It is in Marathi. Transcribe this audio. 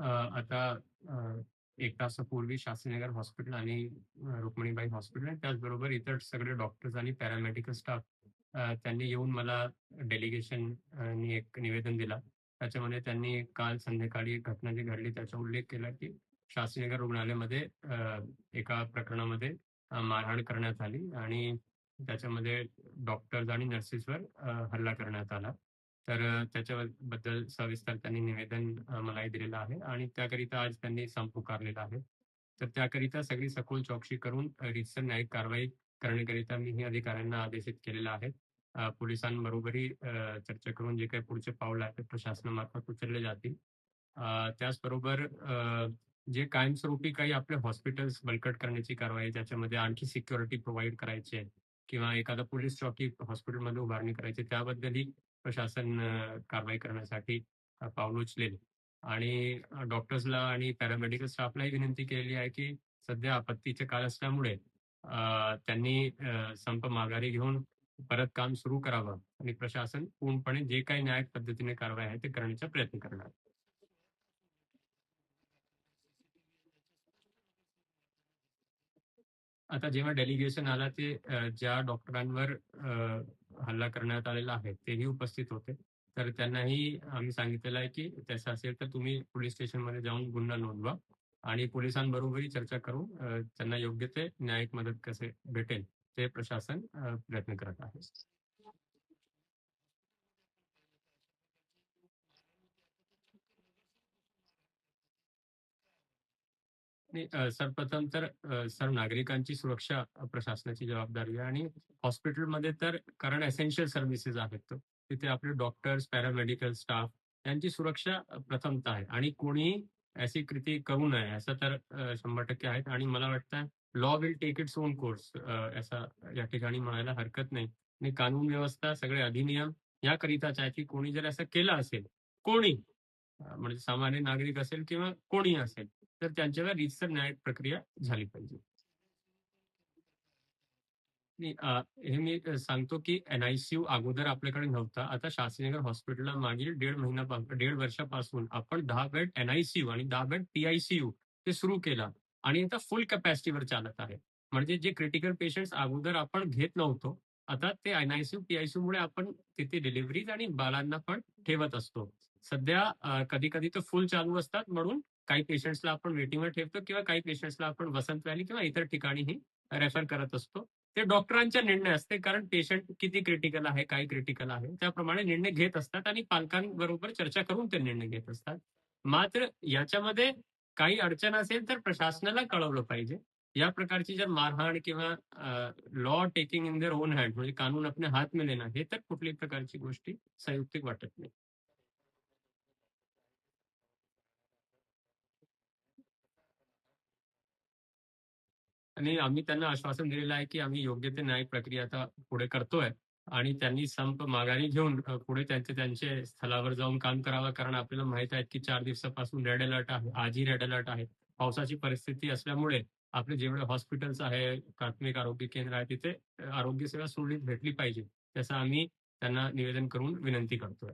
आता अ, 1 तासापूर्वी शास्त्रीनगर हॉस्पिटल आणि रुक्मिणीबाई हॉस्पिटल आणि त्याचबरोबर इतर सगळे डॉक्टर्स आणि पॅरामेडिकल स्टाफ त्यांनी येऊन मला डेलिगेशन नी एक निवेदन दिला. त्याच्यामध्ये त्यांनी काल संध्याकाळी एक घटना जी घडली त्याचा उल्लेख केला, की शास्त्रीनगर रुग्णालयामध्ये एका प्रकरणामध्ये मारहाण करण्यात आली आणि त्याच्यामध्ये डॉक्टर्स आणि नर्सेसवर हल्ला करण्यात आला. तर त्याच्याबद्दल सविस्तर त्यांनी निवेदन मलाही दिलेलं आहे आणि त्याकरिता आज त्यांनी संप पुकारलेला आहे. तर त्याकरिता सगळी सखोल चौकशी करून रीतसर न्यायिक कारवाई करण्याकरिता मीही अधिकाऱ्यांना आदेशित केलेलं आहे. पोलिसांबरोबरही चर्चा करून जे काही पुढचे पाऊल आहे ते प्रशासनामार्फत उचलले जातील. त्याचबरोबर जे कायमस्वरूपी काही आपले हॉस्पिटल्स बळकट करण्याची कारवाई ज्याच्यामध्ये आणखी सिक्युरिटी प्रोव्हाईड करायची आहे किंवा एखादा पोलीस चौकी हॉस्पिटलमध्ये उभारणी करायची त्याबद्दलही प्रशासन कारवाई करण्यासाठी पावलं उचलेल आणि डॉक्टर्सला आणि पॅरामेडिकल स्टाफलाही विनंती केलेली आहे, की सध्या आपत्तीचे काळ असल्यामुळे त्यांनी संप माघारी घेऊन परत काम सुरू करावं आणि प्रशासन पूर्णपणे जे काही न्यायिक पद्धतीने कारवाई आहे ते करण्याचा प्रयत्न करणार. आता जेव्हा डेलिगेशन आला ते ज्या डॉक्टरांवर हल्ला करण्यात आलेला आहे, तेही उपस्थित होते. तर त्यांनाही आम्ही सांगितलेलं आहे, की तसं असेल तर तुम्ही पोलिस स्टेशनमध्ये जाऊन गुन्हा नोंदवा आणि पोलिसांबरोबरही चर्चा करून त्यांना योग्य ते न्यायिक मदत कसे भेटेल, ते प्रशासन प्रयत्न करत आहे. नाही सर्वप्रथम तर सर्व नागरिकांची सुरक्षा प्रशासनाची जबाबदारी आहे आणि हॉस्पिटलमध्ये तर कारण एसेन्शियल सर्व्हिसेस आहेत. तिथे आपले डॉक्टर्स, पॅरामेडिकल स्टाफ यांची सुरक्षा प्रथमतः आहे आणि कोणीही अशी कृती करू नये असं तर 100% आहेत आणि मला वाटतं law will take its own course असं या ठिकाणी म्हणायला हरकत नाही. आणि कानून व्यवस्था सगळे अधिनियम याकरिताच आहे, की कोणी जर असं केलं असेल, कोणी म्हणजे सामान्य नागरिक असेल किंवा कोणीही असेल, तर त्यांच्यावर रीतसर न्यायिक प्रक्रिया झाली पाहिजे. नाही हे मी सांगतो की एन-आय-सी-यू अगोदर आपल्याकडे नव्हता. आता शास्त्रीनगर हॉस्पिटलला मागील 1.5 वर्षापासून आपण 10 बेड एन-आय-सी-यू आणि 10 बेड पी-आय-सी-यू ते सुरू केलं आणि आता फुल कॅपॅसिटीवर चालत आहे. म्हणजे जे क्रिटिकल पेशंट्स अगोदर आपण घेत नव्हतो, आता ते एन-आय-सी-यू, पी-आय-सी-यूमुळे आपण तिथे डिलिव्हरीज आणि बाळांना पण ठेवत असतो. सध्या कधी-कधी तर फुल चालू असतात म्हणून काही पेशंट्सला आपण वेटिंगवर ठेवतो किंवा काही पेशंट्सला आपण वसंत व्हॅली किंवा इतर ठिकाणीही रेफर करत असतो. ते डॉक्टरांचा निर्णय असते कारण पेशंट किती क्रिटिकल आहे, काय क्रिटिकल आहे, त्याप्रमाणे निर्णय घेत असतात आणि पालकांबरोबर चर्चा करून ते निर्णय घेत असतात. मात्र याच्यामध्ये काही अडचण असेल तर प्रशासनाला कळवलं पाहिजे. या प्रकारची जर मारहाण किंवा law taking in their own hand म्हणजे कानून अपने हात में लेना हे तर कुठल्याही प्रकारची गोष्टी संयुक्तिक वाटत नाही. आणि आम्ही त्यांना आश्वासन दिलेलं आहे, की आम्ही योग्य ते न्यायिक प्रक्रिया आता पुढे करतोय आणि त्यांनी संप माघारी घेऊन पुढे त्यांचे त्यांचे स्थलावर जाऊन काम करावं. कारण आपल्याला माहीत आहे, की 4 दिवसापासून रेड अलर्ट आहे. आजही रेड अलर्ट आहे. पावसाची परिस्थिती असल्यामुळे आपले जेवढे हॉस्पिटल्स आहे, प्राथमिक आरोग्य केंद्र आहे, तिथे आरोग्य सेवा सुरळीत भेटली पाहिजे. त्याचं आम्ही त्यांना निवेदन करून विनंती करतोय.